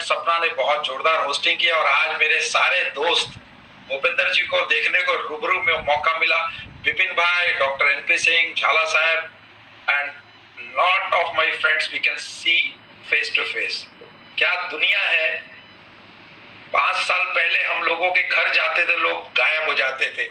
सपना ने बहुत जोरदार होस्टिंग किया और आज मेरे सारे दोस्त भूपेंद्र जी को देखने को रूबरू में मौका मिला। विपिन भाई, डॉक्टर एनपी सिंह, झाला साहब and lot of my friends we can see face to face. क्या दुनिया है। 5 साल पहले हम लोगों के घर जाते थे, लोग गायब हो जाते थे।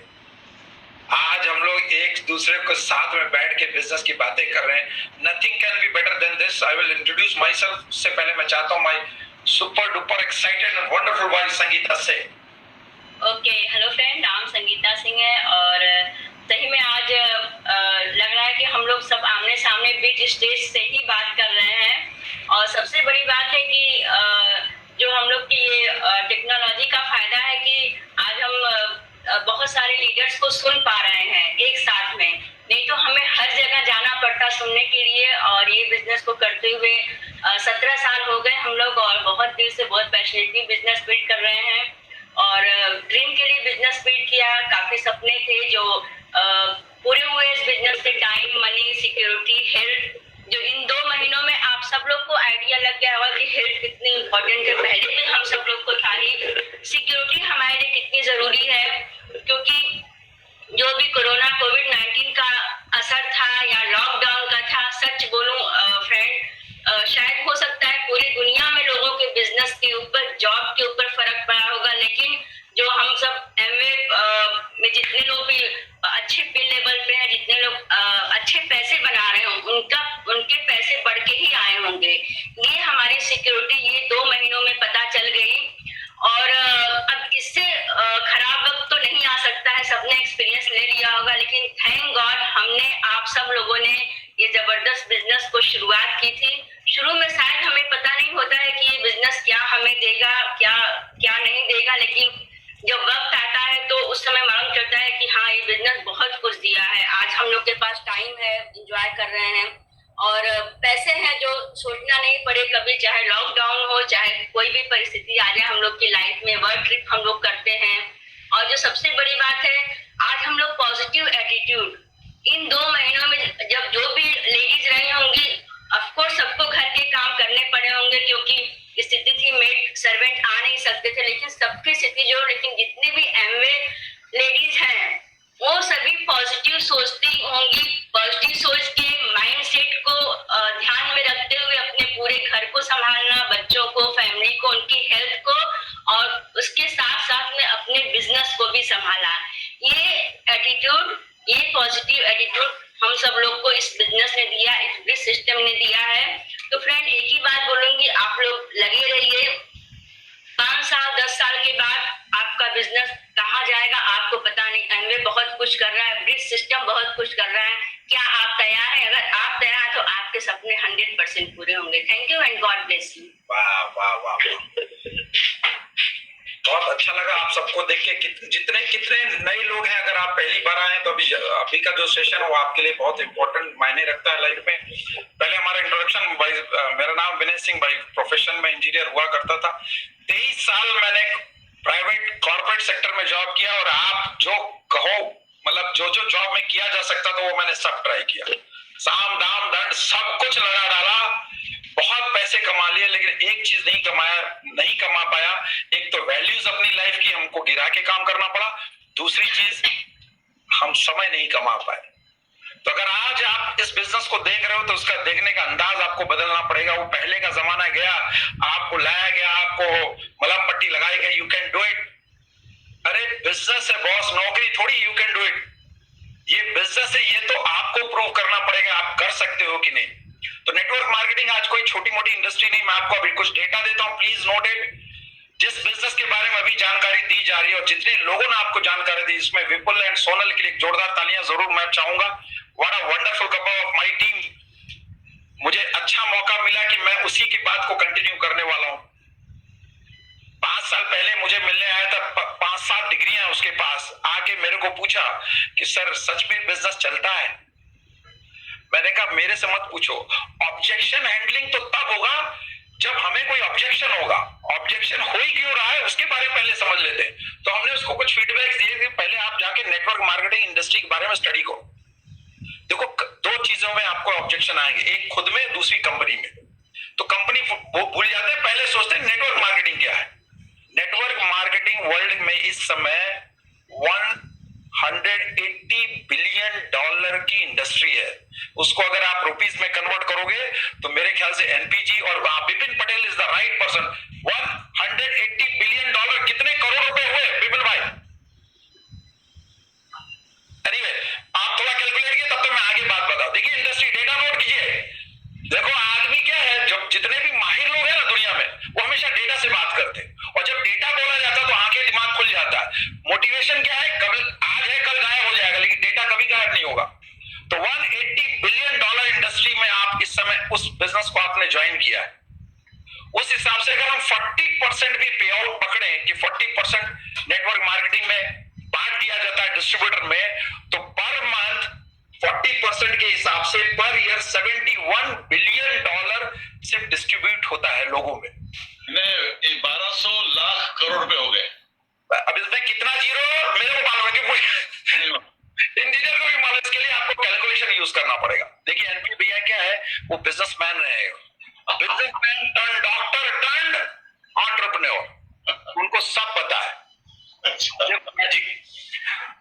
आज हम लोग एक दूसरे को साथ में बैठ के बिजनेस की बातें कर रहे हैं। Nothing can be better than this. I will introduce myself. से पहले मैं चाहता हूँ my super duper excited and wonderful voice Sangeeta से। ओके, हेलो फ्रेंड, नाम संगीता सिंह है और सही में आज लग रहा है कि हम लोग सब आमने सामने बिग स्टेज से ही बात कर रहे हैं। और सबसे बड़ी बात है कि जो हम लोग की ये टेक्नोलॉजी का फायदा है कि आज हम बहुत सारे लीडर्स को सुन पा रहे हैं एक साथ में। नहीं तो हमें हर जगह जाना पड़ता सुनने के लिए। और ये बिजनेस को करते हुए 17 साल हो गए हम लोग और बहुत दिल से बहुत पैशनेटली बिजनेस बिल्ड कर रहे हैं और ड्रीम के लिए बिजनेस बिल्ड किया। काफी सपने थे जो पूरे हुए इस बिजनेस के। टाइम, मनी, सिक्योरिटी, हेल्थ, जो इन 2 महीनों में आप सब लोग को आइडिया लग गया होगा कि हेल्थ कितनी इम्पोर्टेंट है। पहले भी हम सब लोग को था ही। सिक्योरिटी हमारे लिए कितनी जरूरी है, क्योंकि जो भी कोरोना कोविड-19 का असर था या लॉकडाउन का था, सच बोलूं फ्रेंड, शायद हो सकता है पूरी दुनिया में लोगों के बिजनेस के ऊपर, जॉब के ऊपर फर्क पड़ा होगा। लेकिन जो हम सब एमवे में जितने लोग भी अच्छे पे लेवल पे हैं, जितने लोग अच्छे पैसे बना रहे हो, उनके पैसे बढ़ के ही आए होंगे। ये हमारी सिक्योरिटी ये 2 महीनों में पता चल गई। और अब इससे खराब वक्त तो नहीं आ सकता है, सबने एक्सपीरियंस ले लिया होगा। लेकिन थैंक गॉड हमने, आप सब लोगों ने ये जबरदस्त बिजनेस को शुरुआत की थी। शुरू में शायद हमें पता नहीं होता है कि ये बिजनेस क्या हमें देगा, क्या नहीं देगा। लेकिन जब वक्त आता है तो उस समय मालूम चलता है कि हाँ, ये बिजनेस बहुत कुछ दिया है। आज हम लोग के पास टाइम है, एंजॉय कर रहे हैं और पैसे हैं जो सोचना नहीं पड़े कभी, चाहे लॉकडाउन हो, चाहे कोई भी परिस्थिति आ जाए हम लोग की लाइफ में। वर्क ट्रिप हम लोग करते हैं। और जो सबसे बड़ी बात है, आज हम लोग पॉजिटिव एटीट्यूड, इन 2 महीनों में जब जो भी लेडीज रही होंगी, ऑफकोर्स सबको घर के काम करने पड़े होंगे क्योंकि स्थिति थी, मेड सर्वेंट आ नहीं सकते थे। लेकिन सबकी स्थिति जो, लेकिन जितनी भी एमवे लेडीज हैं वो सभी पॉजिटिव सोचती होंगी। पॉजिटिव सोच के माइंडसेट को ध्यान में रखते हुए अपने पूरे घर को संभालना, बच्चों को, फैमिली को, उनकी हेल्थ को और उसके साथ साथ में अपने बिजनेस को भी संभाला। ये एटीट्यूड, ये पॉजिटिव एटीट्यूड हम सब लोग को इस बिजनेस ने दिया, इस सिस्टम ने दिया है। तो फ्रेंड, एक ही बात बोलूंगी, आप लोग लगे रहिए। 5 साल 10 साल के बाद आपका बिजनेस कहाँ जाएगा आपको पता नहीं। एमवे बहुत कुछ कर रहा है, ब्रिज सिस्टम बहुत कुछ कर रहा है। क्या आप तैयार हैं? अगर आप तैयार हैं तो आपके सपने 100% पूरे होंगे। Thank you and God bless you. वाह वाह वाह, बहुत अच्छा लगा आप सबको देख के। कितने नए लोग हैं। अगर आप पहली बार आए तो अभी का जो सेशन है वो आपके लिए बहुत इंपॉर्टेंट मायने रखता है लाइफ में। पहले हमारा इंट्रोडक्शन भाई, मेरा नाम विनय सिंह भाई, प्रोफेशन में इंजीनियर हुआ करता था। 23 साल मैंने प्राइवेट कॉर्पोरेट सेक्टर में जॉब किया और आप जो कहो, मतलब जो जॉब में किया जा सकता था वो मैंने सब ट्राई किया। साम दाम दंड सब कुछ लगा डाला, बहुत पैसे कमा लिए, लेकिन एक चीज नहीं कमा पाया। एक तो वैल्यूज अपनी लाइफ की हमको गिरा के काम करना पड़ा, दूसरी चीज हम समय नहीं कमा पाए। तो अगर आज आप इस बिजनेस को देख रहे हो तो उसका देखने का अंदाज आपको बदलना पड़ेगा। वो पहले का जमाना गया, आपको लाया गया, आपको मलहम पट्टी लगाई गई, यू कैन डू इट। अरे बिजनेस है बॉस, नौकरी थोड़ी यू कैन डू इट। ये बिजनेस है, ये तो आपको प्रूव करना पड़ेगा आप कर सकते हो कि नहीं। तो नेटवर्क मार्केटिंग आज कोई छोटी मोटी इंडस्ट्री नहीं। मैं आपको अभी कुछ डेटा देता हूं, प्लीज नोट इट। जिस बिजनेस के बारे में अभी जानकारी दी जा रही है और जितने लोगों ने आपको जानकारी दी, इसमें विपुल एंड सोनल के लिए जोरदार तालियां जरूर मैं चाहूंगा। What a wonderful couple of my team. मुझे अच्छा मौका मिला कि मैं उसी की बात को कंटिन्यू करने वाला हूं। 5 साल पहले मुझे मिलने आया था, 5-7 डिग्रियां उसके पास, आके मेरे को पूछा कि सर सच में बिजनेस चलता है। मैंने कहा मेरे से मत पूछो, ऑब्जेक्शन हैंडलिंग तो तब होगा जब हमें कोई ऑब्जेक्शन होगा। ऑब्जेक्शन हो ही क्यों रहा है उसके बारे में पहले समझ लेते। तो हमने उसको कुछ फीडबैक दिए कि पहले आप जाके नेटवर्क मार्केटिंग इंडस्ट्री के बारे में स्टडी करो। देखो 2 चीजों में आपको ऑब्जेक्शन आएंगे, एक खुद में, दूसरी कंपनी में। तो कंपनी वो भूल जाते हैं, पहले सोचते हैं नेटवर्क इस समय $180 बिलियन की इंडस्ट्री है। उसको अगर आप रुपीस में कन्वर्ट करोगे तो मेरे ख्याल से एनपीजी और Vipin Patel is the right person. $180 billion कितने करोड़ रुपए हुए विपिन भाई? एनीवे, आप थोड़ा कैलकुलेट कीजिए, तब तक मैं आगे बात बताऊं। देखिए इंडस्ट्री डेटा नोट कीजिए। देखो आदमी क्या है, जब जितने भी माहिर लोग हैं ना दुनिया में, वो हमेशा डेटा से बात करते हैं, और जब डेटा बोला जाता है तो आंखें दिमाग खुल जाता है। मोटिवेशन क्या है, कल आज है कल गायब हो जाएगा, लेकिन डेटा कभी गायब नहीं होगा। तो $180 बिलियन इंडस्ट्री में आप इस समय उस बिजनेस को आपने ज्वाइन किया है। उस हिसाब से अगर हम 40% भी पे आउट पकड़े कि 40% नेटवर्क मार्केटिंग में बांट दिया जाता है डिस्ट्रीब्यूटर में, तो पर मंथ 40% के हिसाब से पर ईयर $71 बिलियन सिर्फ डिस्ट्रीब्यूट होता है लोगों में। 1200 लाख करोड़ रुपए हो गए। अब इसमें कितना जीरो मेरे को मालूम है, कि इंजीनियर को भी मालूम। इसके लिए आपको कैलकुलेशन यूज करना पड़ेगा। देखिए एनपी भैया क्या है, वो बिजनेसमैन रहेगा, businessman turn doctor turn entrepreneur, उनको सब पता है।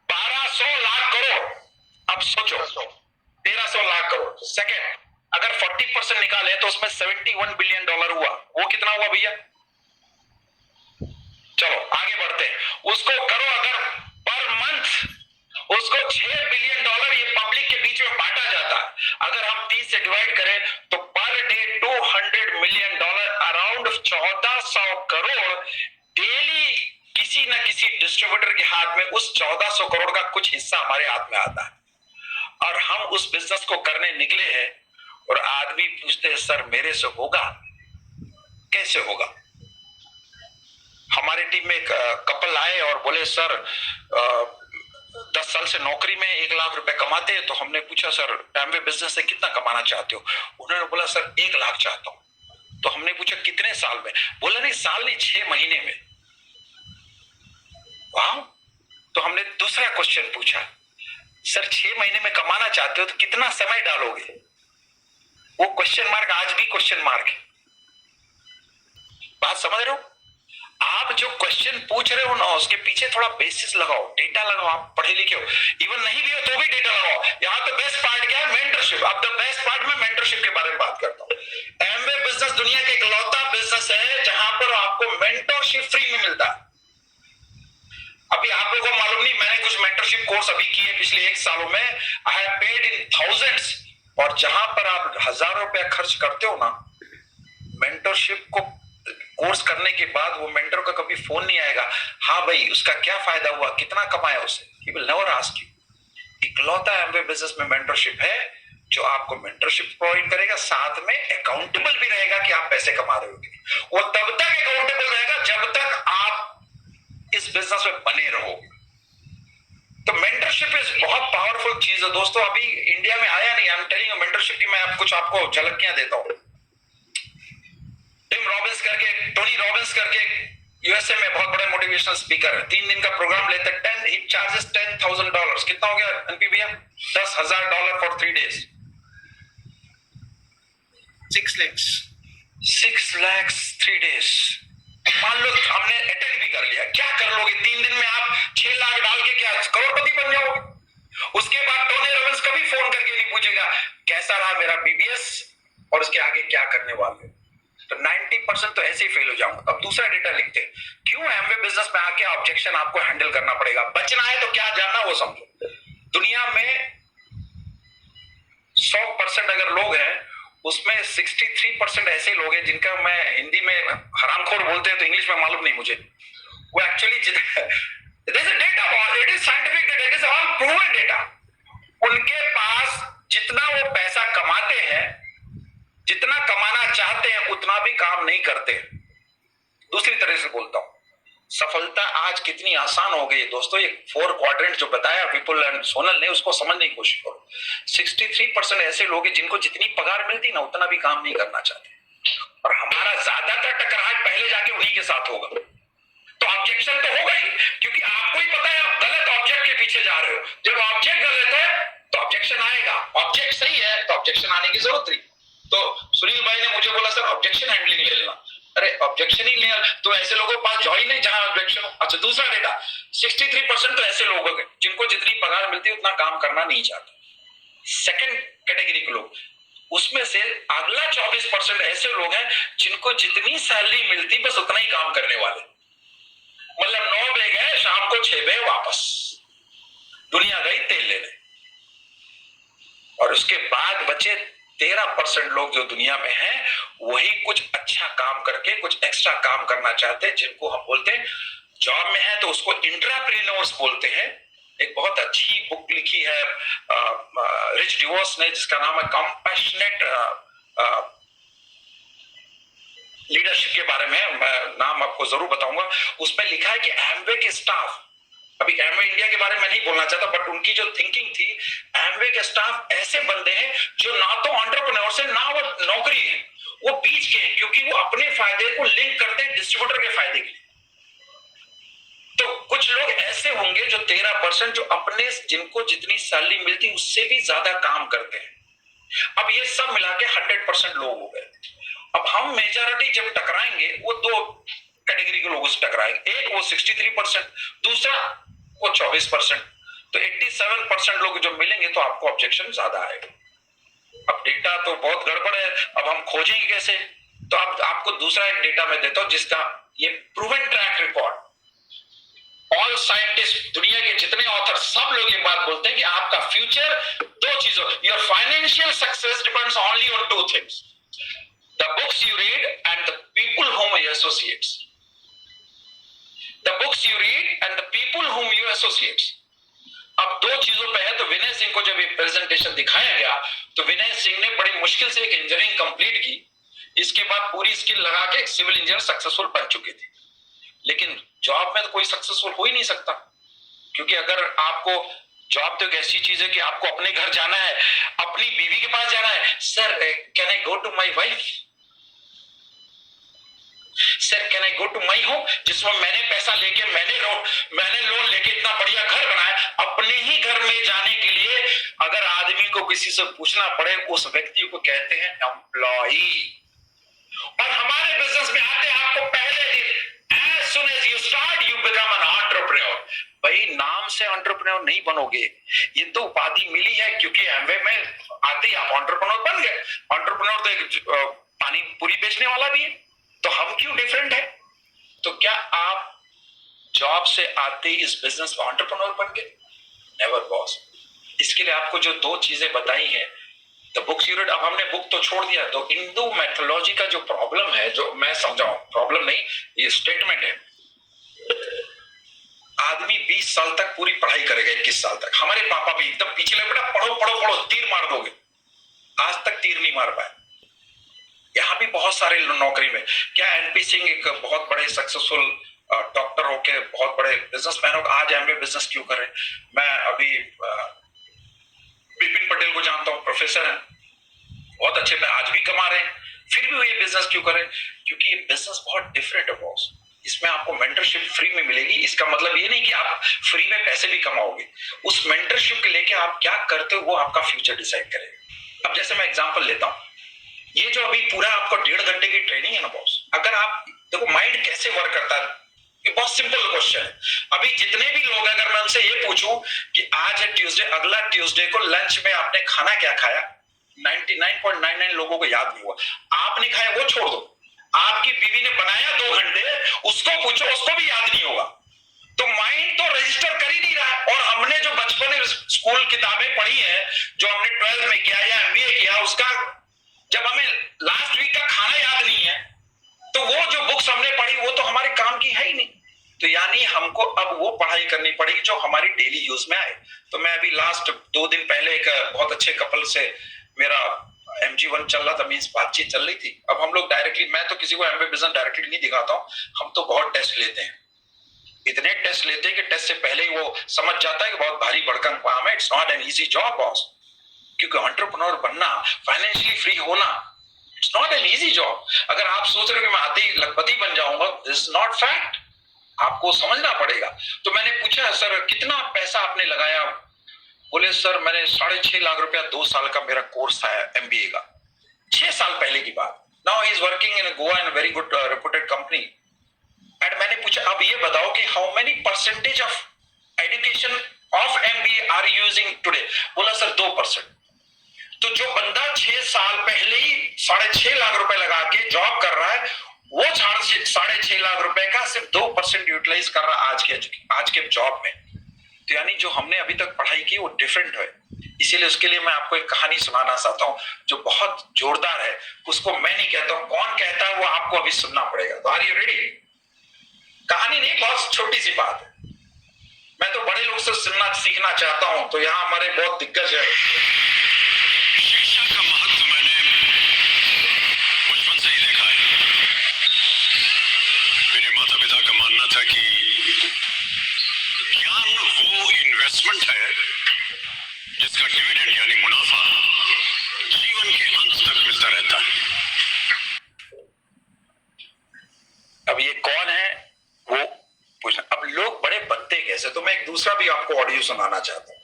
1200 लाख करोड़, अब सोचो 1300 लाख करोड़। सेकेंड, अगर 40% निकाले तो उसमें $71 बिलियन हुआ। वो कितना हुआ भैया? चलो आगे बढ़ते हैं। उसको करो अगर पर मंथ उसको $6 बिलियन ये पब्लिक के बीच में बांटा जाता है। अगर हम 30 से डिवाइड करें तो per day $200 million, around 1400 crore daily किसी न किसी डिस्ट्रीब्यूटर के हाथ में उस 1400 करोड़ का कुछ हिस्सा हमारे हाथ में आता है। और हम उस बिजनेस को करने निकले हैं, और आदमी पूछते हैं सर मेरे से होगा? कैसे होगा? हमारे टीम में एक कपल आए और बोले सर 10 साल से नौकरी में 1 लाख रुपए कमाते हैं। तो हमने पूछा सर एमवे बिजनेस से कितना कमाना चाहते हो? उन्होंने बोला सर 1 लाख चाहता हूं। तो हमने पूछा कितने साल में? बोला नहीं साल नहीं, 6 महीने में। वाह। तो हमने दूसरा क्वेश्चन पूछा, सर 6 महीने में कमाना चाहते हो तो कितना समय डालोगे? वो क्वेश्चन मार्क आज भी क्वेश्चन मार्क है। बात समझ रहे हो? आप जो क्वेश्चन पूछ रहे हो ना, उसके पीछे थोड़ा बेसिस लगाओ, डेटा लगाओ। आप पढ़े लिखे हो, इवन नहीं भी हो तो भी डेटा लगाओ। यहाँ तो बेस्ट पार्ट क्या है? मेंटरशिप। अब द बेस्ट पार्ट में मेंटरशिप के बारे में बात करता हूँ। एमवे बिजनेस दुनिया का इकलौता बिजनेस है जहां पर आपको मेंटरशिप फ्री में मिलता है। अभी आप लोगों को मालूम नहीं, मैंने कुछ मेंटरशिप कोर्स अभी किए पिछले 1 सालों में। I have paid in thousands. और जहां पर आप हजारों रुपया खर्च करते हो ना, मेंटरशिप को कोर्स करने के बाद वो मेंटर का कभी फोन नहीं आएगा, हाँ भाई उसका क्या फायदा हुआ, कितना कमाया उसे। He will never ask you. इकलौता एमवे बिजनेस में मेंटरशिप है जो आपको मेंटरशिप प्रोवाइड करेगा, साथ में अकाउंटेबल भी रहेगा कि आप पैसे कमा रहे हो। वो तब तक अकाउंटेबल रहेगा जब तक आप इस बिजनेस में बने रहो। तो मेंटरशिप इज बहुत पावरफुल चीज है दोस्तों। अभी इंडिया में आया नहीं, आई एम टेलिंग यू मेंटरशिप की मैं कुछ आपको झलकियां देता हूं। टिम रॉबिन्स करके, टोनी रॉबिन्स करके यूएसए में बहुत बड़े मोटिवेशनल स्पीकर है। 3 दिन का प्रोग्राम लेते हैं। ही चार्जेस $10,000। कितना हो गया एनपी भैया? $10,000 फॉर 3 days। 6 lakhs 3 days। मान लो हमने अटेंड भी कर लिया, क्या कर लोगे? 3 दिन में आप 6 लाख डाल के क्या करोड़पति बन जाओगे? उसके बाद टोनी रॉबिन्स कभी फोन करके नहीं पूछेगा कैसा रहा मेरा बीबीएस और उसके आगे क्या करने वाले। तो 90% तो ऐसे ही फेल हो जाऊंगा। अब दूसरा डेटा लिखते हैं, क्यों एमवे बिजनेस में आके ऑब्जेक्शन आपको हैंडल करना पड़ेगा। बचना है तो क्या जानना वो समझो। दुनिया में 100% अगर लोग हैं, उसमें 63% ऐसे लोग हैं जिनका मैं हिंदी में हरामखोर बोलते हैं तो इंग्लिश में मालूम नहीं मुझे। वो actually data, it is scientific data, it is all proven data. उनके पास जितना वो पैसा कमाते हैं, जितना कमाना चाहते हैं, उतना भी काम नहीं करते। दूसरी तरह से बोलता हूं, सफलता आज कितनी आसान हो गई दोस्तों। ये 4 क्वाड्रेंट जो बताया विपुल एंड सोनल ने, उसको समझने की कोशिश करो। 63% ऐसे लोग हैं जिनको जितनी पगार मिलती ना, उतना भी काम नहीं करना चाहते। और हमारा ज्यादातर टकराहट पहले जाके उन्हीं के साथ होगा। तो ऑब्जेक्शन तो होगा ही, क्योंकि आपको ही पता है आप गलत ऑब्जेक्ट के पीछे जा रहे हो। जब ऑब्जेक्ट गलत है तो ऑब्जेक्शन आएगा, ऑब्जेक्ट सही है तो ऑब्जेक्शन आने की जरूरत नहीं। तो सुनील भाई ने मुझे बोला सर ऑब्जेक्शन हैंडलिंग ले लेना। अरे ऑब्जेक्शन ही नहीं, तो ऐसे लोगों के पास जॉइन नहीं जहां ऑब्जेक्शन। अच्छा, दूसरा डेटा, 63% तो ऐसे लोग हैं जिनको जितनी पगार मिलती है उतना काम करना नहीं चाहते। सेकंड कैटेगरी के लोग, उसमें से अगला 24% ऐसे लोग हैं जिनको जितनी सैलरी मिलती बस उतना ही काम करने वाले, मतलब 9 बजे गए शाम को 6 बजे वापस, दुनिया गई तेल लेने। और उसके बाद बचे 13% लोग जो दुनिया में हैं, वही कुछ अच्छा काम करके कुछ एक्स्ट्रा काम करना चाहते हैं, जिनको हम बोलते हैं जॉब में है तो उसको इंट्राप्रेन्योर्स बोलते हैं। एक बहुत अच्छी बुक लिखी है रिच डिवोर्स ने, जिसका नाम है कंपैशनेट लीडरशिप के बारे में, मैं नाम आपको जरूर बताऊंगा। उसमें लिखा है कि एमवे के स्टाफ, अभी एमवे इंडिया के बारे में नहीं बोलना चाहता, बट उनकी जो थिंकिंग थी, एमवे के स्टाफ ऐसे बंदे हैं जो ना तो एंटरप्रेन्योर से ना वो नौकरी है, वो बीच के हैं, क्योंकि वो अपने फायदे को लिंक करते हैं डिस्ट्रीब्यूटर के फायदे के लिए। तो कुछ लोग ऐसे होंगे जो 13% जो अपने जिनको जितनी सैलरी मिलती उससे भी ज्यादा काम करते हैं। अब ये सब मिला के 100% लोग हो गए। अब हम मेजॉरिटी जब टकराएंगे वो दो कैटेगरी के लोगों से टकराएंगे, एक वो 63%, दूसरा वो 24%, तो 87% लोग जो मिलेंगे तो आपको ऑब्जेक्शन ज्यादा आएगा। अब डेटा तो बहुत गड़बड़ है, अब हम खोजेंगे कैसे? तो अब आपको दूसरा एक डेटा मैं देता हूं जिसका ये proven track record, all scientist, दुनिया के जितने ऑथर, सब लोग ये बात बोलते हैं कि आपका फ्यूचर दो चीजों, your financial success depends only on two things, the books you read and the people whom you associate. The books you read and the people whom you associate. अब दो चीजों पे है। तो विनय सिंह को जब ये प्रेजेंटेशन दिखाया गया तो विनय सिंह ने बड़ी मुश्किल से एक इंजीनियरिंग कंप्लीट की, इसके बाद पूरी स्किल लगा के एक सिविल इंजीनियर सक्सेसफुल बन चुके थे। लेकिन जॉब में तो कोई सक्सेसफुल हो ही नहीं सकता, क्योंकि अगर आपको जॉब तो एक ऐसी चीज है कि आपको अपने घर जाना है, अपनी बीवी के पास जाना है, sir can I go to my wife, sir can I go to my home, जिसमें मैंने पैसा लेके मैंने लोन लेके इतना बढ़िया घर बनाया, अपने ही घर में जाने के लिए अगर आदमी को किसी से पूछना पड़े, उस व्यक्ति को कहते हैं एम्प्लॉई। और हमारे बिजनेस में आते हैं आपको पहले दिन, as soon as you start you become an entrepreneur। भाई नाम से एंटरप्रेन्योर नहीं बनोगे, ये तो उपाधि मिली है क्योंकि एमवे में आते ही आप एंटरप्रेन्योर बन गए। एंटरप्रेन्योर तो एक पानी पूरी बेचने वाला भी है, तो हम क्यों डिफरेंट है? तो क्या आप जॉब से आते ही इस बिजनेस में एंटरप्रेन्योर बन गए? Never boss. इसके लिए आपको जो दो चीजें बताई हैं, द बुक्स यू रीड, अब हमने बुक तो छोड़ दिया। तो हिंदू मैथोलॉजी का जो प्रॉब्लम है, जो मैं समझाऊं, प्रॉब्लम नहीं ये स्टेटमेंट है, आदमी 20 साल तक पूरी पढ़ाई करेगा, 21 साल तक। हमारे पापा भी एकदम पीछे लगे, बेटा पढ़ो पढ़ो पढ़ो, तीर मार दोगे, आज तक तीर नहीं मार पाए। यहाँ भी बहुत सारे नौकरी में, क्या एनपी सिंह एक बहुत बड़े सक्सेसफुल डॉक्टर होके बहुत बड़े बिजनेसमैन हो, आज एमबीए बिजनेस क्यों कर रहे? मैं अभी बिपिन पटेल को जानता हूँ, प्रोफेसर हैं, बहुत अच्छे पे आज भी कमा रहे हैं, फिर भी वो ये बिजनेस क्यों करें? क्योंकि ये बिजनेस बहुत डिफरेंट है बॉस। इसमें आपको मेंटरशिप फ्री में मिलेगी। इसका मतलब ये नहीं कि आप फ्री में पैसे भी कमाओगे, उस मेंटरशिप के लेके आप क्या करते हो वो आपका फ्यूचर डिसाइड करेगा। अब जैसे मैं एग्जांपल लेता हूँ, ये जो अभी पूरा आपको 1.5 घंटे की ट्रेनिंग है ना बॉस, अगर आप देखो माइंड कैसे वर्क करता है, ये बहुत सिंपल क्वेश्चन है। अभी जितने भी लोग, अगर मैं उनसे ये पूछूं कि आज है ट्यूसडे, अगला ट्यूसडे को लंच में आपने खाना क्या खाया, 99.99 लोगों को याद नहीं हुआ। आपने खाया वो छोड़ दो, आपकी बीवी ने बनाया 2 घंटे, उसको पूछो, उसको भी याद नहीं होगा। तो माइंड तो रजिस्टर कर ही नहीं रहा है। और हमने जो बचपन में स्कूल किताबें पढ़ी है, जो हमने 12th में किया या एमबीए किया, उसका जब हमें लास्ट वीक का खाना याद नहीं है, तो वो जो बुक्स हमने पढ़ी वो तो हमारे काम की है ही नहीं। तो यानी हमको अब वो पढ़ाई करनी पड़ेगी जो हमारी डेली यूज में आए। तो मैं अभी लास्ट 2 दिन पहले एक बहुत अच्छे कपल से मेरा MG1 चल रहा था, मींस बातचीत चल रही थी। अब हम लोग डायरेक्टली, मैं तो किसी को एमबीए बिजनेस डायरेक्टली नहीं दिखाता हूँ, हम तो बहुत टेस्ट लेते हैं, इतने टेस्ट लेते हैं कि टेस्ट से पहले ही वो समझ जाता है कि बहुत भारी भड़कम काम है, it's not an easy job boss. क्योंकि एंटरप्रेन्योर बनना, फाइनेंशियली फ्री होना, it's not an easy job. अगर आप सोच रहे हो कि मैं आते ही लखपति बन जाऊंगा, दिस इज नॉट फैक्ट, आपको समझना पड़ेगा। तो मैंने पूछा, सर कितना पैसा आपने लगाया? बोले सर मैंने 6.5 लाख रुपया 2 साल का मेरा कोर्स था एमबीए का, 6 साल पहले की बात। Now he is working in Goa in very good reputed company. And मैंने पूछा अब ये बताओ कि how many percentage of education of MBA are using today? बोला सर 2%। तो जो बंदा 6 साल पहले ही 6.5 लाख रुपए लगा के जॉब कर रहा है, वो 6.5 लाख रुपए का सिर्फ 2% यूटिलाइज कर रहा है आज के जॉब में। तो यानी जो हमने अभी तक पढ़ाई की वो डिफरेंट है। इसीलिए उसके लिए मैं आपको एक कहानी सुनाना चाहता हूँ जो बहुत जोरदार है। उसको मैं नहीं कहता हूँ, कौन कहता है वो आपको अभी सुनना पड़ेगा। तो आर यू रेडी? कहानी नहीं, बहुत छोटी सी बात है। मैं तो बड़े लोग से सुनना सीखना चाहता हूँ, तो यहाँ हमारे बहुत दिग्गज है। शिक्षा का महत्व मैंने बचपन से ही देखा है। मेरे माता पिता का मानना था कि ज्ञान वो इन्वेस्टमेंट है जिसका डिविडेंड यानी मुनाफा जीवन के अंत तक मिलता रहता है। अब ये कौन है वो पूछना। अब लोग बड़े बनते कैसे? तो मैं एक दूसरा भी आपको ऑडियो सुनाना चाहता हूँ।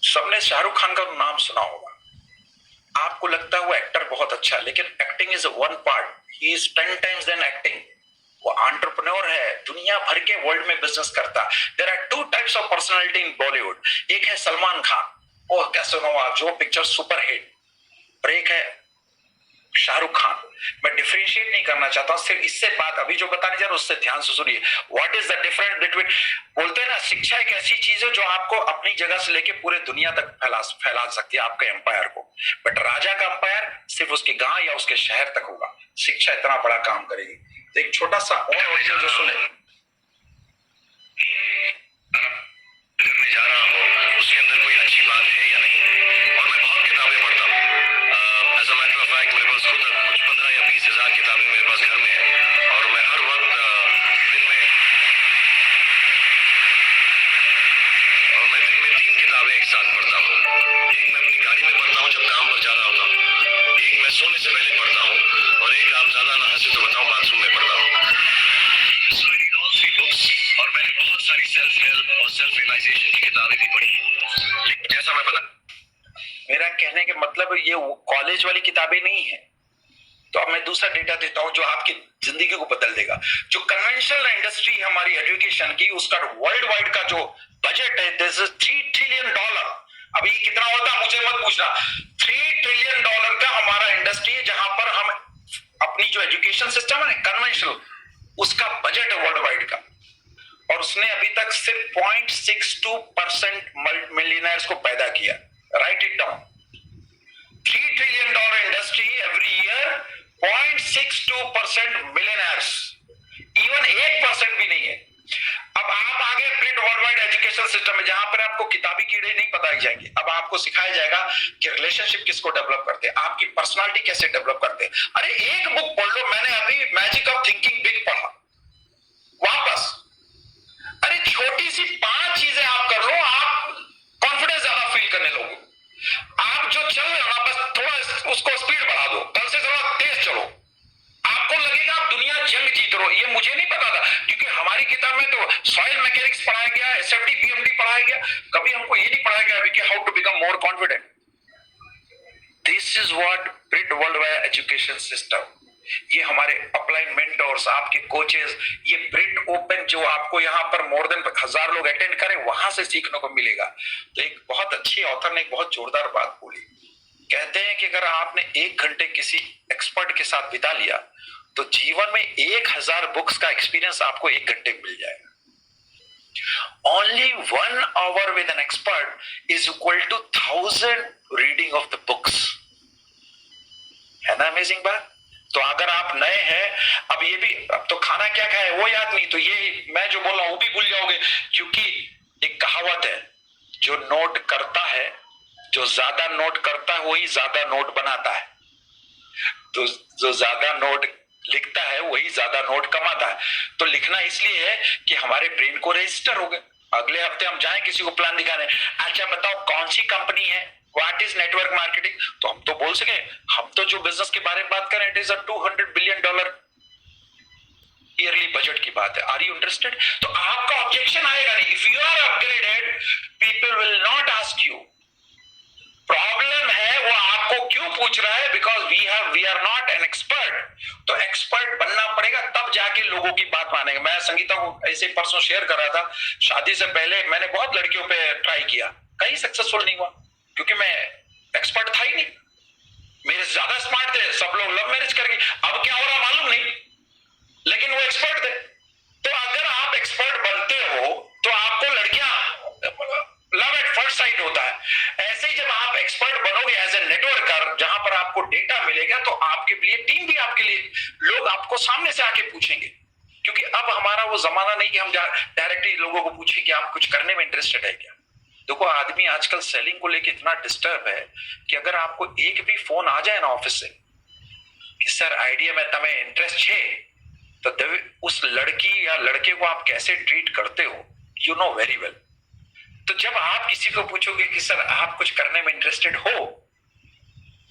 सबने शाहरुख खान का नाम सुना होगा। आपको लगता है वो एक्टर बहुत अच्छा है, लेकिन acting is one part, he is 10 times than acting. वो एंटरप्रेन्योर है, दुनिया भर के वर्ल्ड में बिजनेस करता। There are 2 types of personality in Bollywood. एक है सलमान खान, वो कैसेनोवा जो पिक्चर सुपर हिट, और एक है शाहरुख खान। मैं डिफरेंशिएट नहीं करना चाहता, सिर्फ इससे बात अभी जो बताने जा रहा हूं उससे ध्यान से सुनिए। What is the difference between, बोलते हैं ना शिक्षा एक ऐसी चीज है जो आपको अपनी जगह से लेके पूरे दुनिया तक फैला सकती है आपके एम्पायर को। बट राजा का एम्पायर सिर्फ उसके गांव या उसके शहर तक होगा, शिक्षा इतना बड़ा काम करेगी। तो एक छोटा सा और ऑडियो जो सुने। मैं जा रहा हूँ, उसके अंदर कोई अच्छी बात है या नहीं। और मैं बहुत किताबें पढ़ता हूँ। As a matter of fact मेरे पास खुद कुछ 15 या 20 हजार किताबें मेरे पास घर में है। और मैं हर वक्त दिन में 3 किताबें एक साथ पढ़ता हूँ। एक मैं अपनी गाड़ी में पढ़ता हूँ जब काम पर जा रहा होता हूँ, एक मैं सोने से पहले पढ़ता हूँ, और एक आप ज्यादा ना हंसे तो बताऊँ बाथरूम में पढ़ता हूँ। So I read all 3 books, और मैंने बहुत सारी सेल्फ हेल्प और सेल्फ रियलाइजेशन की किताबें भी पढ़ी। लेकिन जैसा मैं बता, मेरा कहने के मतलब ये कॉलेज वाली किताबें नहीं है। तो अब मैं दूसरा डेटा देता हूं जो आपकी जिंदगी को बदल देगा। जो कन्वेंशनल इंडस्ट्री है हमारी एजुकेशन की, उसका वर्ल्ड वाइड का जो बजट है दिस इज $3 ट्रिलियन। अभी कितना होता है मुझे मत पूछना। $3 ट्रिलियन का हमारा इंडस्ट्री है, जहां पर हम अपनी जो एजुकेशन सिस्टम है कन्वेंशनल, उसका बजट है वर्ल्ड वाइड का। और उसने अभी तक सिर्फ 0.62% मिलियनर्स को पैदा किया। Right it down. $3 trillion industry every year, 0.62% millionaires, even 1% भी नहीं है। अब आप आगे print world wide education system में, जहां पर आपको किताबी कीड़े नहीं बताए जाएंगे। अब आपको सिखाया जाएगा कि रिलेशनशिप किसको डेवलप करते हैं, आपकी पर्सनालिटी कैसे डेवलप करते हैं। अरे एक बुक पढ़ लो, मैंने अभी मैजिक ऑफ थिंकिंग बिग पढ़ा वापस। अरे छोटी सी 5 चीजें आप कर लो, आप कॉन्फिडेंस ज्यादा फील करने लोगे। आप जो चल रहे हो ना, बस थोड़ा उसको स्पीड बढ़ा दो, कल से थोड़ा तेज चलो, आपको लगेगा आप दुनिया जंग जीत रहे हो। ये मुझे नहीं पता था, क्योंकि हमारी किताब में तो सॉइल मैकेनिक्स पढ़ाया गया, SFD PMD पढ़ाया गया, कभी हमको ये नहीं पढ़ाया गया कि how to become more confident. This is what print world wide education system. ये हमारे अपलाइन मेंटोर्स, आपके कोचेस, ये ब्रिट ओपन जो आपको यहाँ पर मोर देन 1000 लोग अटेंड करें, वहां से सीखने को मिलेगा। तो एक बहुत अच्छी ऑथर ने एक बहुत जोरदार बात बोली। कहते हैं कि अगर आपने 1 घंटे किसी एक्सपर्ट के साथ बिता लिया तो जीवन में 1000 बुक्स का एक्सपीरियंस आपको 1 घंटे में मिल जाएगा। Only 1 hour with an expert is equal to 1000 reading of the books. है ना अमेजिंग बात? तो अगर आप नए हैं, अब ये भी, अब तो खाना क्या खाए वो याद नहीं, तो ये मैं जो बोल रहा हूं वो भी भूल जाओगे। क्योंकि एक कहावत है, जो नोट करता है, जो ज्यादा नोट करता है वही ज्यादा नोट बनाता है। तो जो ज्यादा नोट लिखता है वही ज्यादा नोट कमाता है। तो लिखना इसलिए है कि हमारे ब्रेन को रजिस्टर हो गए। अगले हफ्ते हम जाएं किसी को प्लान दिखाने, अच्छा बताओ कौन सी कंपनी है, व्हाट इज नेटवर्क मार्केटिंग, तो हम तो बोल सके। हम तो जो बिजनेस के बारे में बात करें, it is a $200 billion yearly budget की बात है। Are you interested? तो आपका ऑब्जेक्शन आएगा नहीं। If you are upgraded, people will not ask you. Problem है वो आपको क्यों पूछ रहा है? Because we are not an expert. तो एक्सपर्ट बनना पड़ेगा, तब जाके लोगों की बात मानेंगे। मैं संगीता को ऐसे परसों शेयर कर रहा था, शादी से पहले मैंने बहुत लड़कियों पे ट्राई किया, कहीं सक्सेसफुल नहीं हुआ, क्योंकि मैं एक्सपर्ट था ही नहीं। मेरे से ज्यादा स्मार्ट थे, सब लोग लव मैरिज करके। अब क्या हो रहा मालूम नहीं, लेकिन वो एक्सपर्ट थे। तो अगर आप एक्सपर्ट बनते हो तो आपको लड़कियां, लव एट फर्स्ट साइट होता है। ऐसे ही जब आप एक्सपर्ट बनोगे एज ए नेटवर्कर, जहां पर आपको डेटा मिलेगा, तो आपके लिए टीम भी, आपके लिए लोग आपको सामने से आके पूछेंगे। क्योंकि अब हमारा वो जमाना नहीं कि हम डायरेक्टली लोगों को पूछें कि आप कुछ करने में इंटरेस्टेड है क्या। देखो, आदमी आजकल सेलिंग को लेके इतना डिस्टर्ब है कि अगर आपको एक भी फोन आ जाए ना ऑफिस से कि सर आइडिया में तमें इंटरेस्ट है, तो उस लड़की या लड़के को आप कैसे ट्रीट करते हो, यू नो वेरी वेल। तो जब आप किसी को पूछोगे कि सर आप कुछ करने में इंटरेस्टेड हो,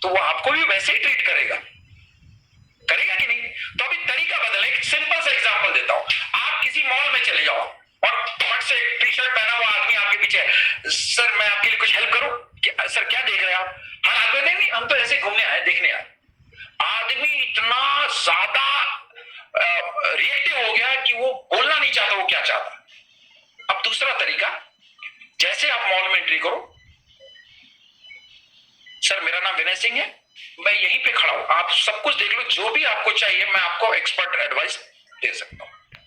तो वो आपको भी वैसे ही ट्रीट करेगा कि नहीं? तो अभी तरीका बदले। एक सिंपल सा एग्जांपल देता हूं। आप किसी मॉल में चले जाओ और फट से टी शर्ट पहना हुआ आदमी आपके पीछे, सर मैं आपके लिए कुछ हेल्प करूं? सर क्या देख रहे हैं आप? हर आदमी नहीं, हम तो ऐसे घूमने आए, देखने आए। आदमी इतना ज्यादा रिएक्टिव हो गया कि वो बोलना नहीं चाहता वो क्या चाहता। अब दूसरा तरीका, जैसे आप मॉल में एंट्री करो, सर मेरा नाम विनय सिंह है, मैं यहीं पे खड़ा हूं, आप सब कुछ देख लो, जो भी आपको चाहिए मैं आपको एक्सपर्ट एडवाइस दे सकता हूं।